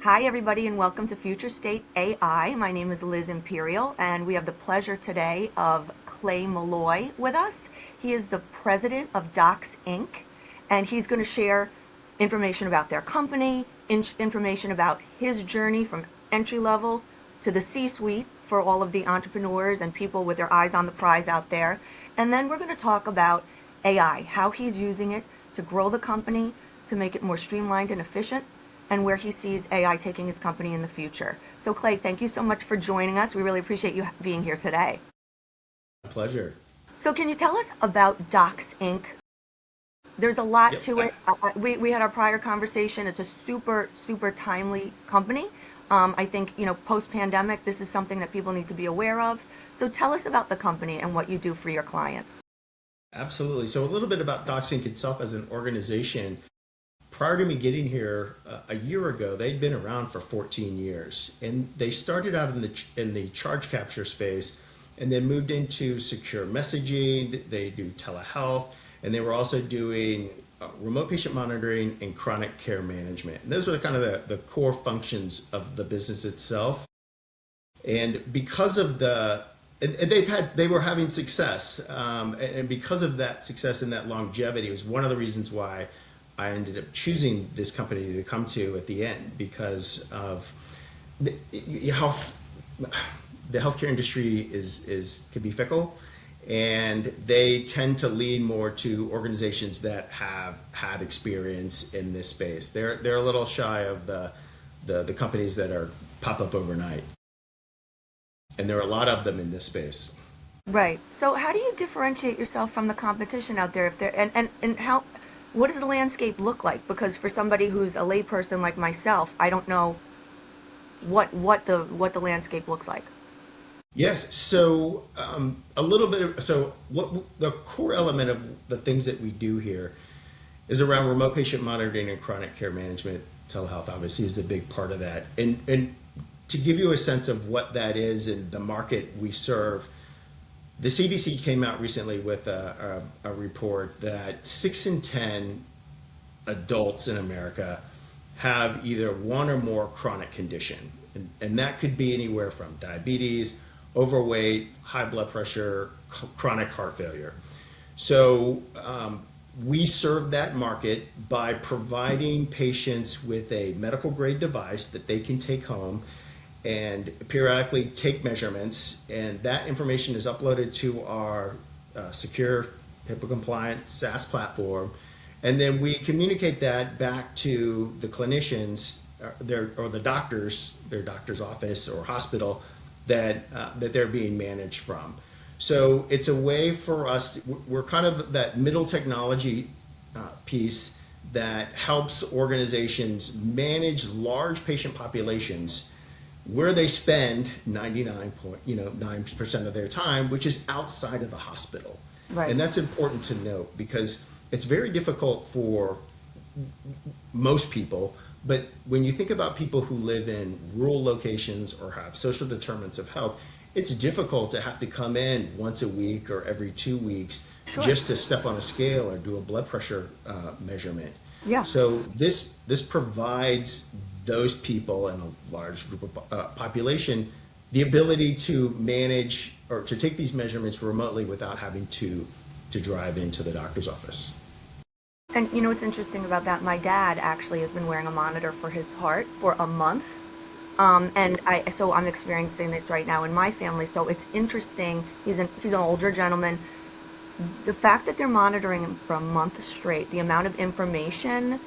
Hi, everybody, and welcome to Future State AI. My name is Liz Imperial, and we have the pleasure today of Clay Malloy with us. He is the president of DocsInk, and he's going to share information about their company, information about his journey from entry level to the C-suite for all of the entrepreneurs and people with their eyes on the prize out there. And then we're going to talk about AI, how he's using it to grow the company, to make it more streamlined and efficient, and where he sees AI taking his company in the future. So Clay, thank you so much for joining us. We really appreciate you being here today. Pleasure. So can you tell us about DocsInk? There's a lot Yep. to it. We had our prior conversation. It's a super, super timely company. I think, post-pandemic, this is something that people need to be aware of. So tell us about the company and what you do for your clients. Absolutely. So a little bit about DocsInk itself as an organization. Prior to me getting here a year ago, they'd been around for 14 years, and they started out in the charge capture space, and then moved into secure messaging. They do telehealth, and they were also doing remote patient monitoring and chronic care management. And those are kind of the core functions of the business itself. And because of and they were having success, and because of that success and that longevity, was one of the reasons why I ended up choosing this company to come to at the end, because of the healthcare industry can be fickle, and they tend to lean more to organizations that have had experience in this space. They're a little shy of the companies that are pop up overnight, and there are a lot of them in this space. Right. So how do you differentiate yourself from the competition out there? If there and how what does the landscape look like? Because for somebody who's a layperson like myself, I don't know what the landscape looks like. Yes. So a little bit of what the core element of the things that we do here is around remote patient monitoring and chronic care management. Telehealth obviously is a big part of that. And to give you a sense of what that is and the market we serve, the CDC came out recently with a report that 6 in 10 adults in America have either one or more chronic condition. And that could be anywhere from diabetes, overweight, high blood pressure, chronic heart failure. So we serve that market by providing patients with a medical grade device that they can take home and periodically take measurements, and that information is uploaded to our secure HIPAA compliant SaaS platform, and then we communicate that back to the clinicians, or the doctors, their doctor's office or hospital that they're being managed from. So it's a way for us. We're kind of that middle technology piece that helps organizations manage large patient populations where they spend 99.9% of their time, which is outside of the hospital. Right. And that's important to note, because it's very difficult for most people. But when you think about people who live in rural locations or have social determinants of health, it's difficult to have to come in once a week or every 2 weeks. Sure. Just to step on a scale or do a blood pressure measurement. Yeah. So this provides those people and a large group of population the ability to manage or to take these measurements remotely without having to drive into the doctor's office. And what's interesting about that? My dad actually has been wearing a monitor for his heart for a month. So I'm experiencing this right now in my family. So it's interesting. He's an older gentleman. The fact that they're monitoring him for a month straight, the amount of information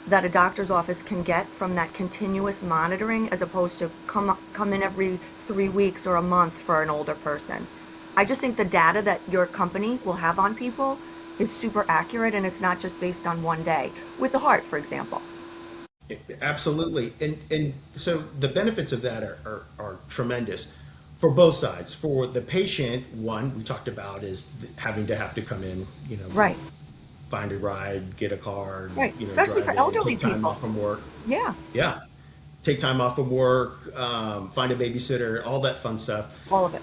that a doctor's office can get from that continuous monitoring, as opposed to come in every 3 weeks or a month for an older person. I just think the data that your company will have on people is super accurate, and it's not just based on one day. With the heart, for example. Absolutely. And so the benefits of that are tremendous for both sides. For the patient, one we talked about is having to come in, Right. find a ride, get a car, Right. Especially drive for in, elderly take time people. off from work. Yeah. Yeah. Take time off from work, find a babysitter, all that fun stuff. All of it.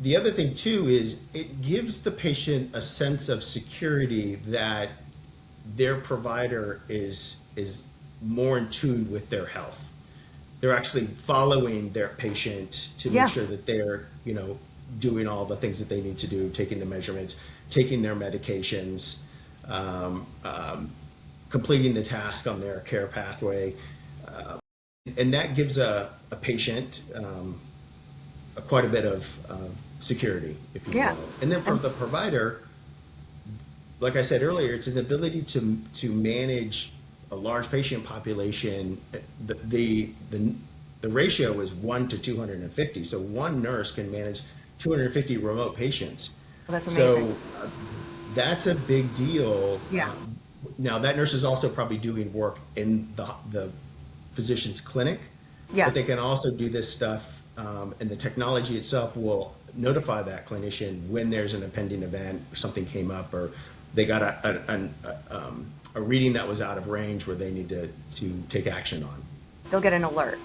The other thing too is it gives the patient a sense of security that their provider is more in tune with their health. They're actually following their patient to Yeah. make sure that they're, doing all the things that they need to do, taking the measurements, taking their medications, completing the task on their care pathway. And that gives a patient quite a bit of security, if you Yeah. will. And then for the provider, like I said earlier, it's an ability to manage a large patient population. The ratio is 1 to 250. So one nurse can manage 250 remote patients. Well, that's amazing. So that's a big deal. Yeah. Now that nurse is also probably doing work in the physician's clinic, Yes. but they can also do this stuff, and the technology itself will notify that clinician when there's an impending event or something came up, or they got a reading that was out of range where they need to take action on. They'll get an alert.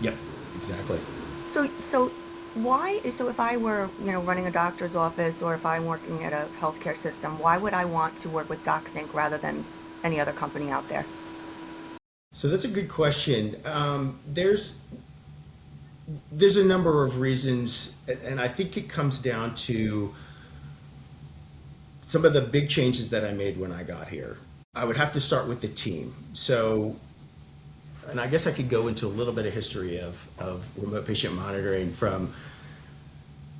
Yep, exactly. So if I were, running a doctor's office, or if I'm working at a healthcare system, why would I want to work with DocsInk rather than any other company out there? So that's a good question. There's a number of reasons, and I think it comes down to some of the big changes that I made when I got here. I would have to start with the team. So, and I guess I could go into a little bit of history of remote patient monitoring from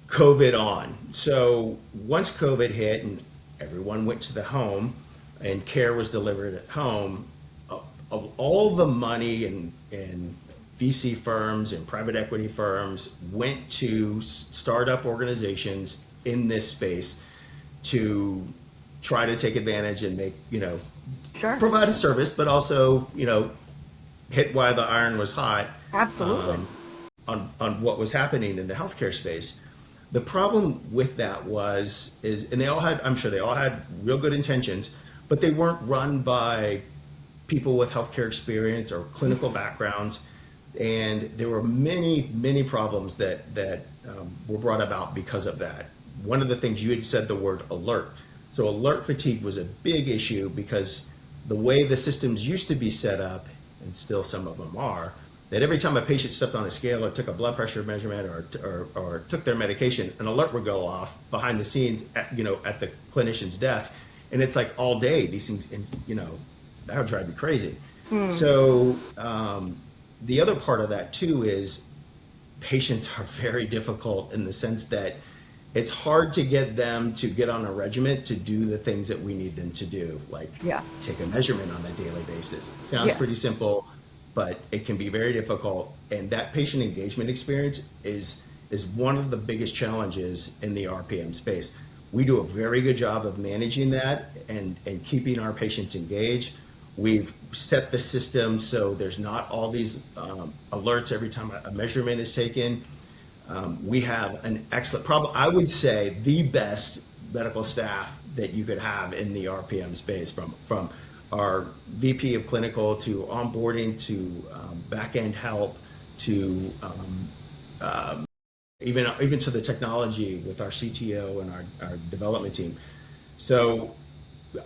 COVID on. So once COVID hit and everyone went to the home and care was delivered at home, of all the money and VC firms and private equity firms went to startup organizations in this space to try to take advantage and make, Sure. provide a service, but also, hit while the iron was hot. Absolutely. On what was happening in the healthcare space. The problem with that and they all had, I'm sure they all had real good intentions, but they weren't run by people with healthcare experience or clinical backgrounds. And there were many, many problems that were brought about because of that. One of the things, you had said the word alert. So alert fatigue was a big issue because the way the systems used to be set up, and still some of them are, that every time a patient stepped on a scale or took a blood pressure measurement or took their medication, an alert would go off behind the scenes at the clinician's desk. And it's like all day, these things, and that would drive you crazy. So the other part of that too is patients are very difficult in the sense that it's hard to get them to get on a regimen to do the things that we need them to do, like take a measurement on a daily basis. It sounds pretty simple, but it can be very difficult. And that patient engagement experience is one of the biggest challenges in the RPM space. We do a very good job of managing that and keeping our patients engaged. We've set the system so there's not all these alerts every time a measurement is taken. We have an excellent, probably I would say the best medical staff that you could have in the RPM space, from our VP of clinical to onboarding to back-end help to even to the technology with our CTO and our development team. So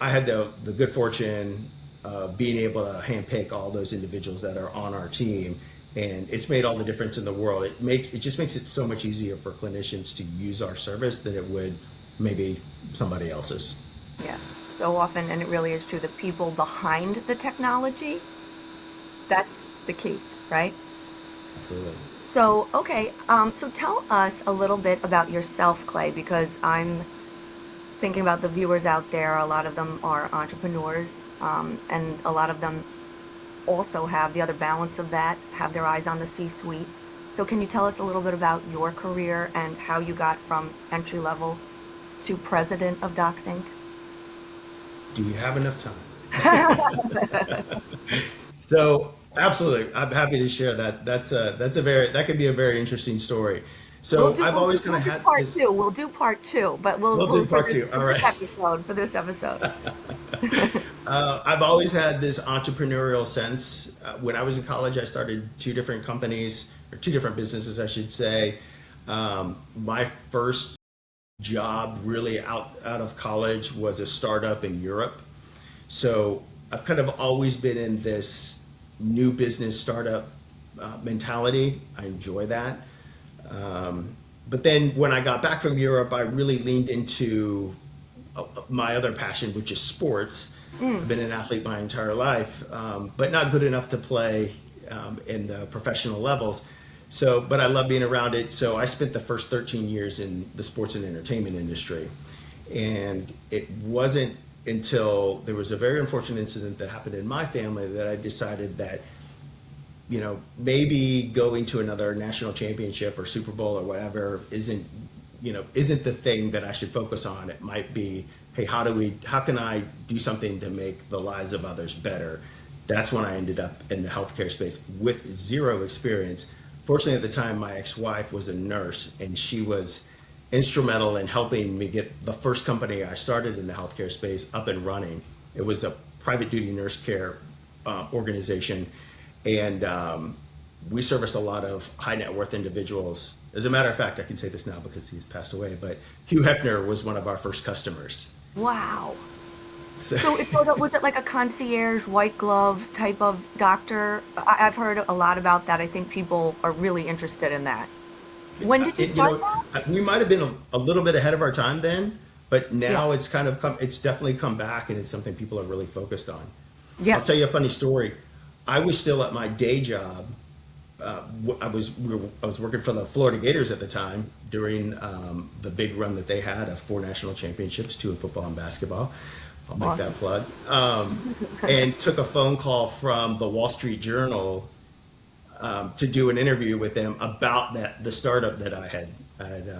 I had the good fortune of being able to handpick all those individuals that are on our team, and it's made all the difference in the world. It just makes it so much easier for clinicians to use our service than it would maybe somebody else's. Yeah. So often, and it really is true, the people behind the technology, that's the key, right? Absolutely. So, okay, so tell us a little bit about yourself, Clay, because I'm thinking about the viewers out there. A lot of them are entrepreneurs, and a lot of them also have the other balance of that, have their eyes on the C-suite. So can you tell us a little bit about your career and how you got from entry level to president of DocsInk? Do we have enough time? So absolutely, I'm happy to share that. That can be a very interesting story. So I've always kind of had part this. two. We'll do part two, but we'll do part two. All right. For this episode. I've always had this entrepreneurial sense. When I was in college, I started two different companies, or two different businesses, I should say. My first job really out of college was a startup in Europe. So I've kind of always been in this new business startup mentality. I enjoy that. But then when I got back from Europe, I really leaned into my other passion, which is sports. I've been an athlete my entire life, but not good enough to play in the professional levels. So, but I love being around it. So I spent the first 13 years in the sports and entertainment industry. And it wasn't until there was a very unfortunate incident that happened in my family that I decided that, you know, maybe going to another national championship or Super Bowl or whatever isn't the thing that I should focus on. It might be, hey, how can I do something to make the lives of others better? That's when I ended up in the healthcare space with zero experience. Fortunately, at the time, my ex-wife was a nurse, and she was instrumental in helping me get the first company I started in the healthcare space up and running. It was a private duty nurse care organization, and we serviced a lot of high net worth individuals. As a matter of fact, I can say this now because he's passed away, but Hugh Hefner was one of our first customers. Wow. So was it like a concierge, white glove type of doctor? I've heard a lot about that. I think people are really interested in that. When did you start that? We might have been a little bit ahead of our time then, but now it's kind of it's definitely come back, and it's something people are really focused on. Yeah. I'll tell you a funny story. I was still at my day job. I was working for the Florida Gators at the time during the big run that they had of 4 national championships, 2 in football and basketball. I'll make that plug. And took a phone call from the Wall Street Journal to do an interview with them about the startup that I had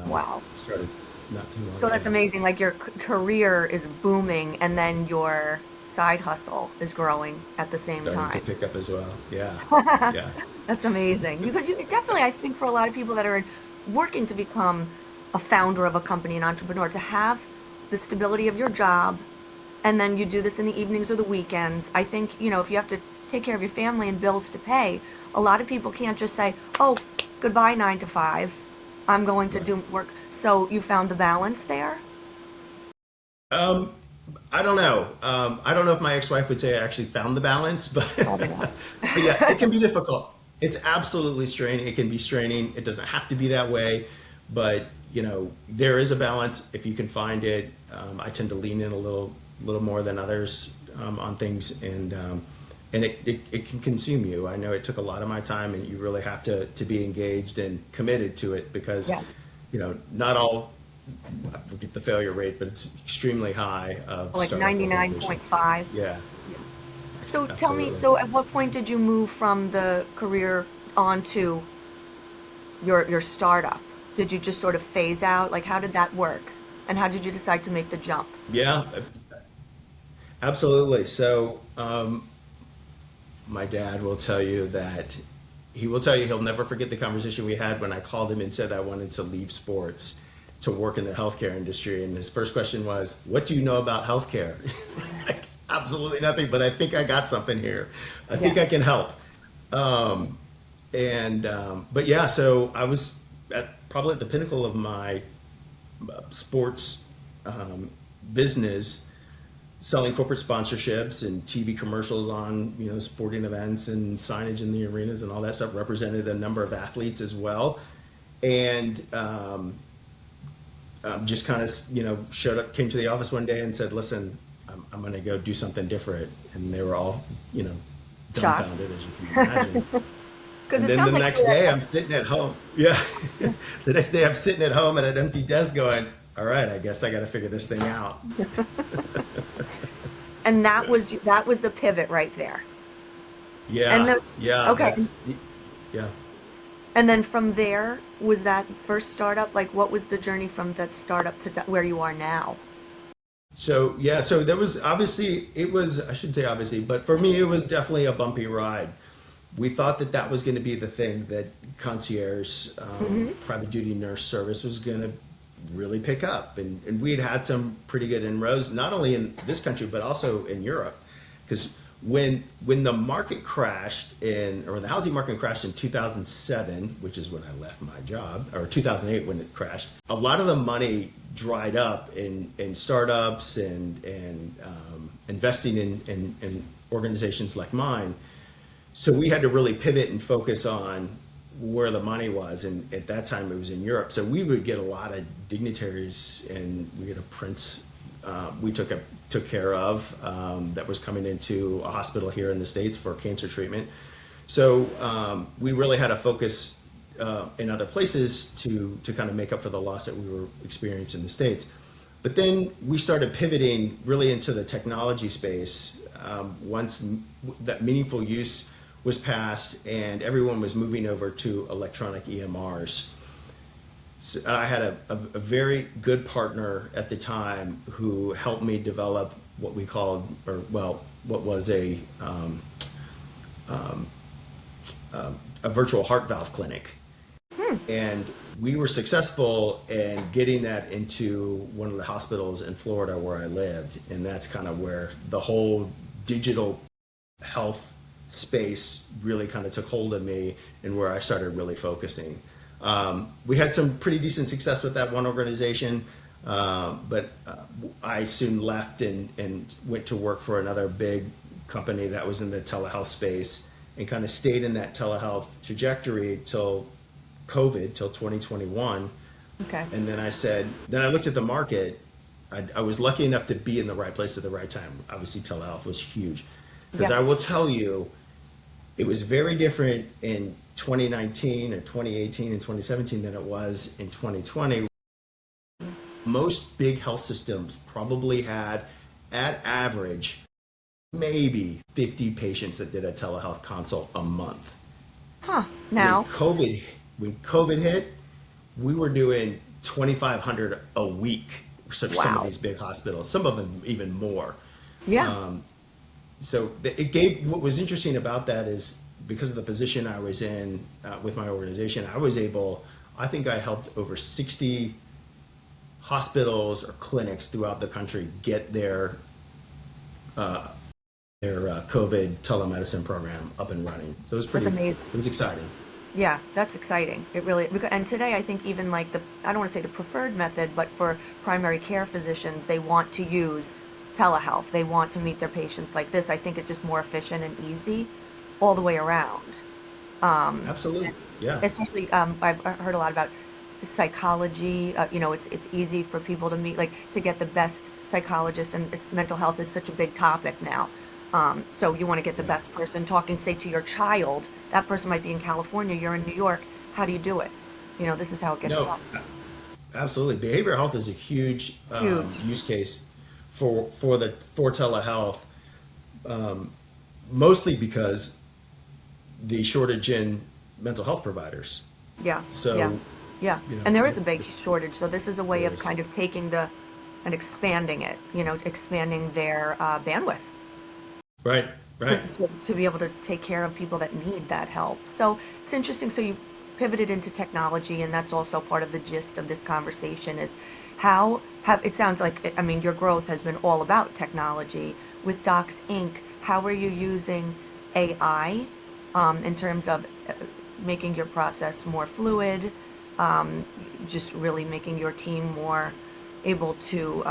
Wow. started not too long So that's ago. amazing. Like your career is booming and then your side hustle is growing at the same Starting to time. pick up as well. Yeah, yeah. That's amazing. Because you definitely, I think for a lot of people that are working to become a founder of a company, an entrepreneur, to have the stability of your job, and then you do this in the evenings or the weekends. I think, if you have to take care of your family and bills to pay, a lot of people can't just say, oh, goodbye 9 to 5. I'm going to do work. So you found the balance there? I don't know. I don't know if my ex-wife would say I actually found the balance, but, Probably not. but yeah, it can be difficult. It's absolutely straining. It can be straining. It doesn't have to be that way, but there is a balance if you can find it. I tend to lean in a little more than others on things, and it can consume you. I know it took a lot of my time, and you really have to be engaged and committed to it because, Yeah. not all. I forget the failure rate, but it's extremely high of Like startup organizations. 99.5. Yeah. So tell me, Absolutely. so at what point did you move from the career onto your startup? Did you just sort of phase out? Like, how did that work? And how did you decide to make the jump? Yeah, absolutely. So, my dad will tell you that he'll never forget the conversation we had when I called him and said I wanted to leave sports to work in the healthcare industry. And his first question was, what do you know about healthcare? Like, absolutely nothing, but I think I got something here. I think Yeah. I can help. But yeah, so I was probably at the pinnacle of my sports business, selling corporate sponsorships and TV commercials on sporting events and signage in the arenas and all that stuff. Represented a number of athletes as well, and just kind of showed up, came to the office one day and said, "Listen, I'm going to go do something different," and they were all Shocked. dumbfounded, as you can imagine. Because And it then the sounds like next day I'm sitting at home. Yeah. The next day I'm sitting at home at an empty desk going, all right, I guess I got to figure this thing out. and that was the pivot right there. Yeah. And that's Yeah. okay. Yeah. And then from there, was that first startup? Like, what was the journey from that startup to where you are now? So, yeah. So there was I shouldn't say obviously, but for me, it was definitely a bumpy ride. We thought that was going to be the thing that concierge, private duty nurse service was going to really pick up. And we had some pretty good inroads, not only in this country, but also in Europe. Because when the market crashed or the housing market crashed in 2007, which is when I left my job, or 2008 when it crashed, a lot of the money dried up in startups and investing in organizations like mine. So we had to really pivot and focus on where the money was, and at that time it was in Europe. So we would get a lot of dignitaries, and we had a prince we took care of that was coming into a hospital here in the States for cancer treatment. So we really had to focus in other places to kind of make up for the loss that we were experiencing in the States. But then we started pivoting really into the technology space once that meaningful use was passed and everyone was moving over to electronic EMRs. So I had a very good partner at the time who helped me develop what we called, what was a virtual heart valve clinic. And we were successful in getting that into one of the hospitals in Florida where I lived. And that's kind of where the whole digital health space really kind of took hold of me and where I started really focusing. We had some pretty decent success with that one organization, but I soon left and went to work for another big company that was in the telehealth space and kind of stayed in that telehealth trajectory till COVID, till 2021. Okay. And then I looked at the market. I was lucky enough to be in the right place at the right time. Obviously, telehealth was huge. Because I will tell you, it was very different in 2019 or 2018 and 2017 than it was in 2020. Most big health systems probably had, at average, maybe 50 patients that did a telehealth consult a month. Now. When COVID hit, we were doing 2,500 a week. So some of these big hospitals, some of them even more. Yeah. So it gave, what was interesting about that is because of the position I was in with my organization, I think I helped over 60 hospitals or clinics throughout the country get their COVID telemedicine program up and running. So it was pretty, That's amazing. It was exciting. Yeah, that's exciting. It really, and today I think even like I don't want to say the preferred method, but for primary care physicians, they want to use telehealth. They want to meet their patients like this. I think it's just more efficient and easy all the way around. Absolutely. Yeah. Especially, I've heard a lot about psychology. It's easy for people to meet, like to get the best psychologist, and mental health is such a big topic now. So you want to get the best person talking, say, to your child. That person might be in California, you're in New York. How do you do it? This is how it gets done. Absolutely. Behavioral health is a huge use case for telehealth, mostly because the shortage in mental health providers. Yeah. So yeah. And there is a big shortage. So this is a way of kind of taking and expanding it. Expanding their bandwidth. Right. To be able to take care of people that need that help. So it's interesting. So you pivoted into technology, and that's also part of the gist of this conversation is it sounds like, your growth has been all about technology. With DocsInk, how are you using AI in terms of making your process more fluid, just really making your team more able to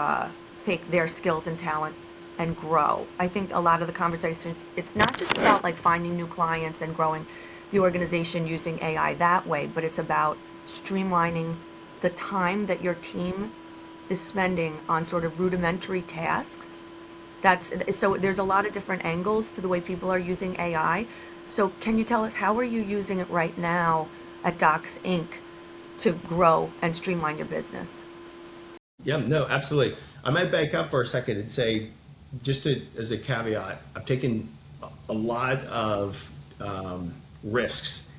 take their skills and talent and grow? I think a lot of the conversation, it's not just about like finding new clients and growing the organization using AI that way, but it's about streamlining the time that your team is spending on sort of rudimentary tasks. So there's a lot of different angles to the way people are using AI. So can you tell us, how are you using it right now at DocsInk to grow and streamline your business? Yeah, no, absolutely. I might back up for a second and say, as a caveat, I've taken a lot of risks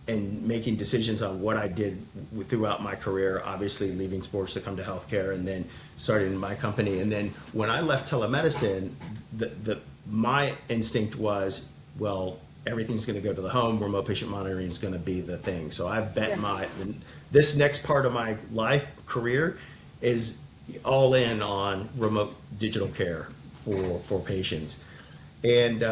in making decisions on what I did throughout my career, obviously leaving sports to come to healthcare and then starting my company. And then when I left telemedicine, my instinct was, well, everything's going to go to the home. Remote patient monitoring is going to be the thing. So I bet this next part of my life career is all in on remote digital care for patients. And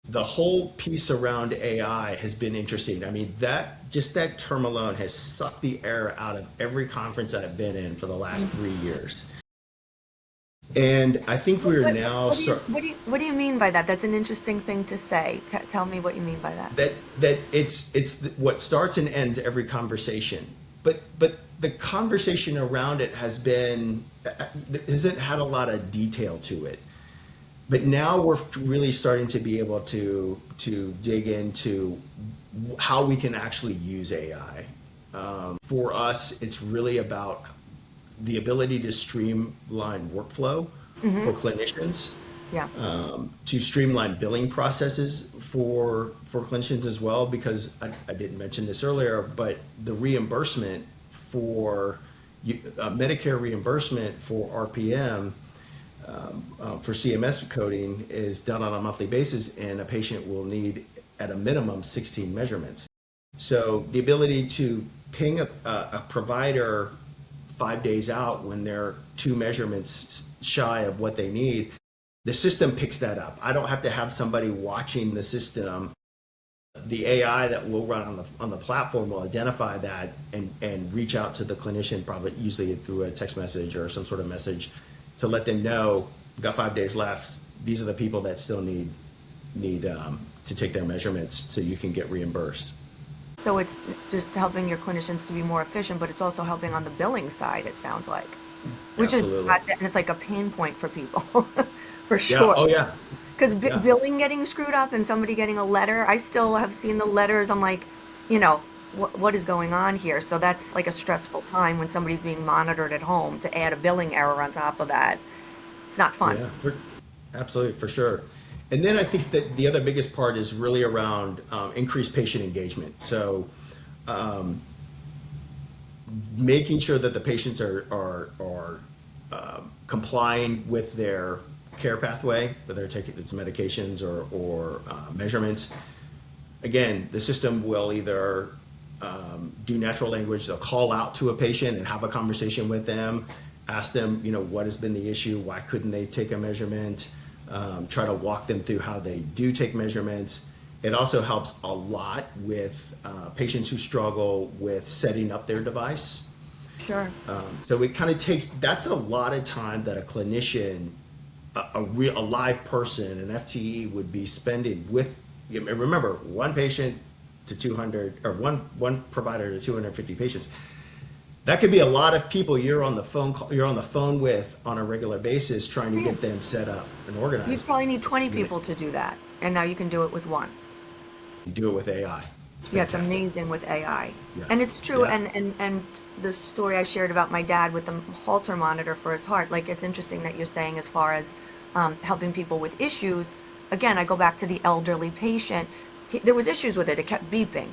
the whole piece around AI has been interesting. That term alone has sucked the air out of every conference I've been in for the last 3 years. And I think we're now What do you mean by that? That's an interesting thing to say. Tell me what you mean by that. that what starts and ends every conversation, but the conversation around it hasn't had a lot of detail to it. But now we're really starting to be able to dig into how we can actually use AI. For us, it's really about the ability to streamline workflow for clinicians, Yeah. to streamline billing processes for clinicians as well, because I didn't mention this earlier, but the reimbursement for Medicare reimbursement for RPM, for CMS coding, is done on a monthly basis, and a patient will need at a minimum 16 measurements. So the ability to ping a provider 5 days out when they're 2 measurements shy of what they need, the system picks that up. I don't have to have somebody watching the system. The AI that will run on the platform will identify that and reach out to the clinician, probably usually through a text message or some sort of message, to let them know we've got 5 days left. These are the people that still need to take their measurements, so you can get reimbursed. So it's just helping your clinicians to be more efficient, but it's also helping on the billing side, it sounds like, which Absolutely. and it's like a pain point for people, for Yeah. sure. Oh yeah. Because Yeah. billing getting screwed up and somebody getting a letter, I still have seen the letters. I'm like, what is going on here? So that's like a stressful time when somebody's being monitored at home. To add a billing error on top of that, it's not fun. Yeah. Absolutely, for sure. And then I think that the other biggest part is really around increased patient engagement. So making sure that the patients are complying with their care pathway, whether they're taking its medications or measurements. Again, the system will either do natural language. They'll call out to a patient and have a conversation with them, ask them, what has been the issue? Why couldn't they take a measurement? Try to walk them through how they do take measurements. It also helps a lot with patients who struggle with setting up their device. Sure. So it kind of that's a lot of time that a clinician, a live person, an FTE would be spending with, remember, one patient to 200, or one provider to 250 patients. That could be a lot of people you're on the phone with on a regular basis, trying to get them set up and You organized. probably need 20 people to do that, and now you can do it with one. You do it with AI. It's Yeah, it's fantastic. amazing with AI. Yeah. And it's true, Yeah. and the story I shared about my dad with the Holter monitor for his heart, like, it's interesting that you're saying as far as helping people with issues. Again, I go back to the elderly patient. There was issues with it. It kept beeping.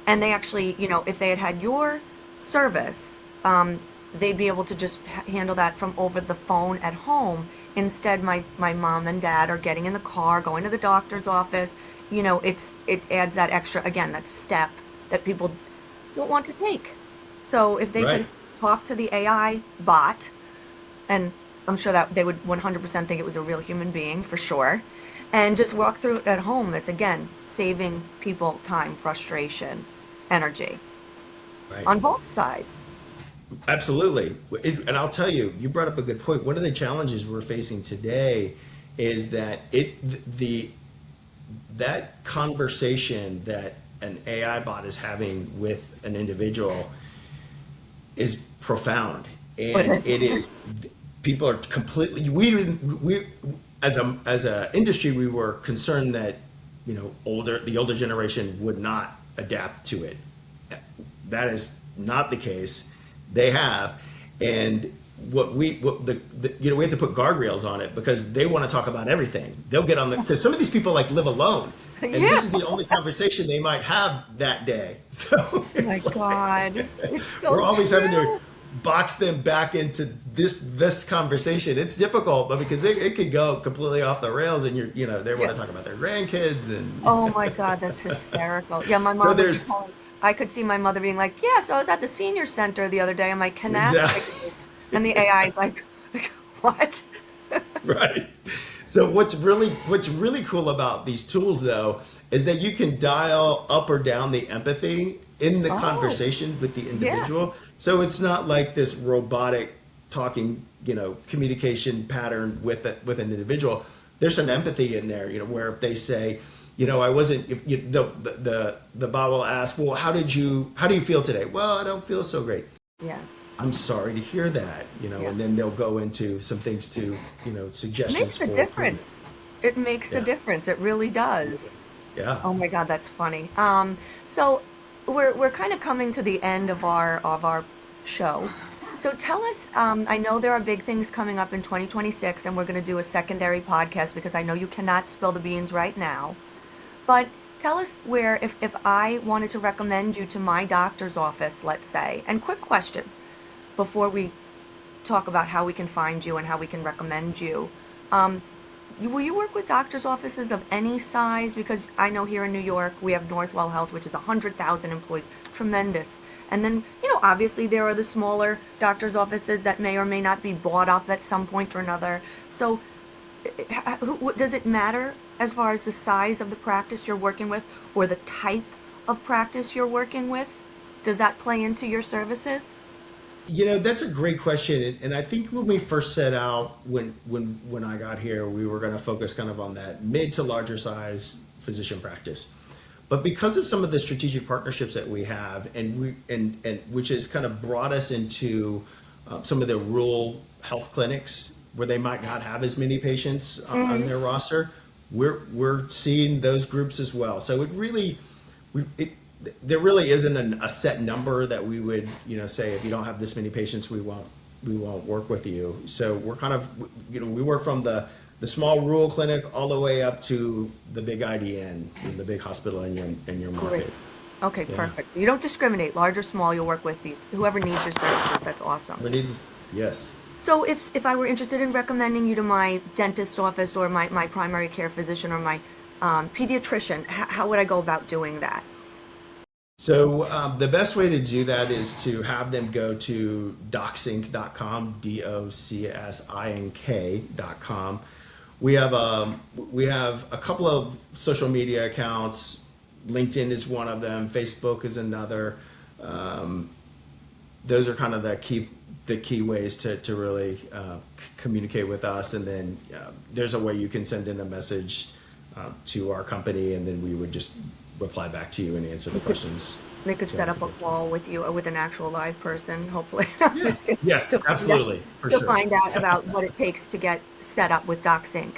And they actually, if they had your service, they'd be able to just handle that from over the phone at home. Instead, my mom and dad are getting in the car, going to the doctor's office. It adds that extra, again, that step that people don't want to take. So if they Right. could talk to the AI bot, and I'm sure that they would 100% think it was a real human being for sure, and just walk through it at home, it's again saving people time, frustration, energy Right. on both sides. Absolutely. And I'll tell you, you brought up a good point. One of the challenges we're facing today is that that conversation that an AI bot is having with an individual is profound. And it is, people are completely, we as a industry, we were concerned that, the older generation would not adapt to it. That is not the case. They have, and we have to put guardrails on it, because they want to talk about everything. They'll get on because some of these people live alone, and this is the only conversation they might have that day. So Oh my it's God. It's so we're always having to true. box them back into this conversation. It's difficult, but because it could go completely off the rails, and they want to talk about their grandkids and. Oh my God, that's hysterical. Yeah, my mom So would be there's calling. I could see my mother being like, "Yeah, so I was at the senior center the other day. I'm like, can I ask?" Exactly. And the AI is like, "What?" Right. So what's really cool about these tools, though, is that you can dial up or down the empathy in the Oh, conversation with the yeah. individual. So it's not like this robotic talking, communication pattern with an individual, there's some empathy in there, where if they say, I wasn't, if the bot will ask, well, how do you feel today? Well, I don't feel so great. Yeah. I'm sorry to hear that, Yeah. and then they'll go into some things to, suggestions It makes a difference. It makes a difference. It really does. Yeah. Oh my God, that's funny. So we're kind of coming to the end of our show. So tell us, I know there are big things coming up in 2026, and we're going to do a secondary podcast because I know you cannot spill the beans right now. But tell us where, if I wanted to recommend you to my doctor's office, let's say, and quick question before we talk about how we can find you and how we can recommend you. Will you work with doctor's offices of any size? Because I know here in New York, we have Northwell Health, which is 100,000 employees, tremendous. And then, obviously there are the smaller doctor's offices that may or may not be bought up at some point or another. So does it matter as far as the size of the practice you're working with or the type of practice you're working with? Does that play into your services? That's a great question. And I think when we first set out, when I got here, we were going to focus kind of on that mid to larger size physician practice. But because of some of the strategic partnerships that we have, and which has kind of brought us into some of the rural health clinics where they might not have as many patients on their roster, we're seeing those groups as well. So there really isn't a set number that we would say, if you don't have this many patients, we won't work with you. So we're kind of we work from the small rural clinic all the way up to the big IDN, the big hospital in your market. Great. Okay, yeah. Perfect. So you don't discriminate, large or small. You'll work with whoever needs your services. That's awesome. Yes. So if I were interested in recommending you to my dentist's office or my primary care physician or my pediatrician, how would I go about doing that? So the best way to do that is to have them go to DocsInk.com, DocsInk.com. We have a couple of social media accounts. LinkedIn is one of them. Facebook is another. Those are kind of the key ways to really communicate with us. And then there's a way you can send in a message to our company, and then we would just reply back to you and answer the questions. They could set up a call with you or with an actual live person, hopefully. Yeah. Yes, absolutely. To find out about what it takes to get set up with DocsInk.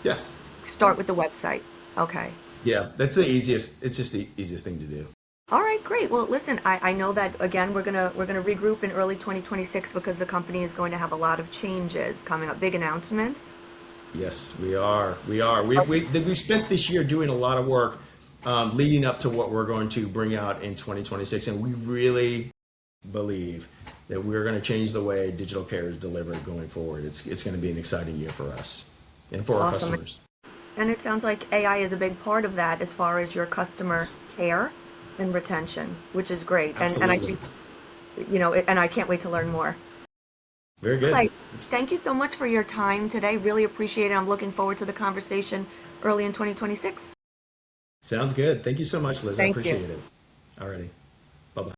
Yes. Start with the website. Okay. Yeah, that's the easiest. It's just the easiest thing to do. All right, great. Well, listen, I know that again we're gonna regroup in early 2026 because the company is going to have a lot of changes coming up, big announcements. Yes, we are. We spent this year doing a lot of work leading up to what we're going to bring out in 2026, and we really believe that we're going to change the way digital care is delivered going forward. It's going to be an exciting year for us and for our customers. And it sounds like AI is a big part of that as far as your customer care and retention, which is great. And I think, and I can't wait to learn more. Very good. Clay, thank you so much for your time today. Really appreciate it. I'm looking forward to the conversation early in 2026. Sounds good. Thank you so much, Liz. I appreciate it. Alrighty.